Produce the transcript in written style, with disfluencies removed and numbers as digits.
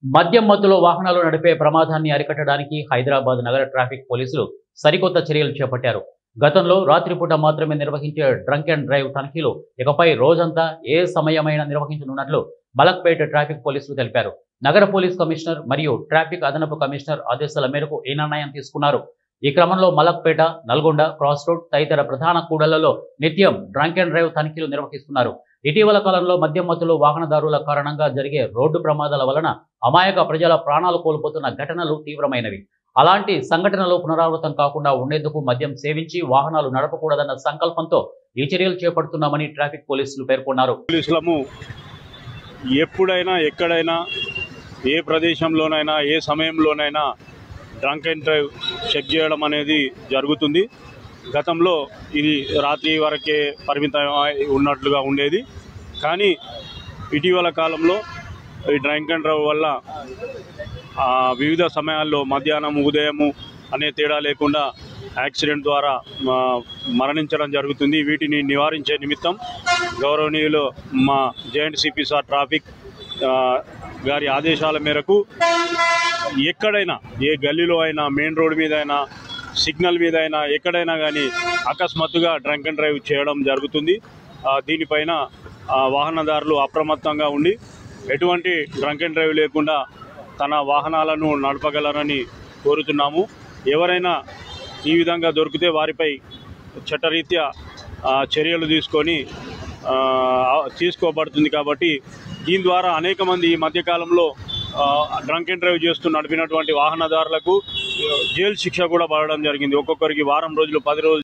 మద్యం మత్తులో వాహనాలు నడిపే ప్రమాదాన్ని అరికట్టడానికి హైదరాబాద్ నగర ట్రాఫిక్ పోలీసులు సరికొత్త చర్యలు చేపట్టారు. గతంలో రాత్రిపూట మాత్రమే నిర్వహించే డ్రంక్ అండ్ డ్రైవ్ తనిఖీలు ఇకపై రోజంతా ఏ సమయమైనా నిర్వహించనున్నట్లు మలక్పేట ట్రాఫిక్ పోలీసులు తెలిపారు. నగర పోలీస్ కమిషనర్ మరియు ట్రాఫిక్ అదనపు కమిషనర్ ఆదేశాల మేరకు ఈ నిర్ణయం తీసుకున్నారు. ఈ క్రమంలో మలక్పేట, నల్గొండ, క్రాస్ రోడ్ తదితర ప్రధాన కూడళ్లలో నిత్యం డ్రంక్ అండ్ డ్రైవ్ తనిఖీలు నిర్వహిస్తున్నారు. ఇటీవల కాలంలో మద్యం మత్తులో వాహనదారుల కారణంగా జరిగే రోడ్డు ప్రమాదాల వలన అమాయక ప్రజల ప్రాణాలు కోల్పోతున్న ఘటనలు తీవ్రమైనవి. అలాంటి సంఘటనలు పునరావృతం కాకుండా ఉండేందుకు మద్యం సేవించి వాహనాలు నడపకూడదన్న సంకల్పంతో ఈ చర్యలు చేపడుతున్నామని ట్రాఫిక్ పోలీసులు పేర్కొన్నారు. పోలీసులము ఎప్పుడైనా ఎక్కడైనా ఏ ప్రదేశంలోనైనా ఏ సమయంలోనైనా డ్రంక్ అండ్ డ్రైవ్ చెక్ చేయడం అనేది జరుగుతుంది. గతంలో ఇది రాత్రి వరకే పరిమితం ఉన్నట్లుగా ఉండేది. కానీ ఇటీవల కాలంలో ఈ డ్రంక్ అండ్ డ్రైవ్ వల్ల వివిధ సమయాల్లో మధ్యాహ్నం, ఉదయము అనే తేడా లేకుండా యాక్సిడెంట్ ద్వారా మరణించడం జరుగుతుంది. వీటిని నివారించే నిమిత్తం గౌరవనీయులు మా జాయింట్ సిపి సార్ ట్రాఫిక్ గారి ఆదేశాల మేరకు ఎక్కడైనా ఏ గల్లీలో అయినా, మెయిన్ రోడ్ మీద అయినా, సిగ్నల్ మీద అయినా, ఎక్కడైనా కానీ అకస్మాత్తుగా డ్రంక్ అండ్ డ్రైవ్ చేయడం జరుగుతుంది. దీనిపైన వాహనదారులు అప్రమత్తంగా ఉండి ఎటువంటి డ్రంక్ అండ్ డ్రైవ్ లేకుండా తన వాహనాలను నడపగలరని కోరుతున్నాము. ఎవరైనా ఈ విధంగా దొరికితే వారిపై చట్టరీత్యా చర్యలు తీసుకోబడుతుంది. కాబట్టి దీని ద్వారా అనేక మంది ఈ మధ్యకాలంలో డ్రంక్ అండ్ డ్రైవ్ చేస్తూ నడిపినటువంటి వాహనదారులకు జైలు శిక్ష కూడా పడడం జరిగింది. ఒక్కొక్కరికి వారం రోజులు, 10 రోజులు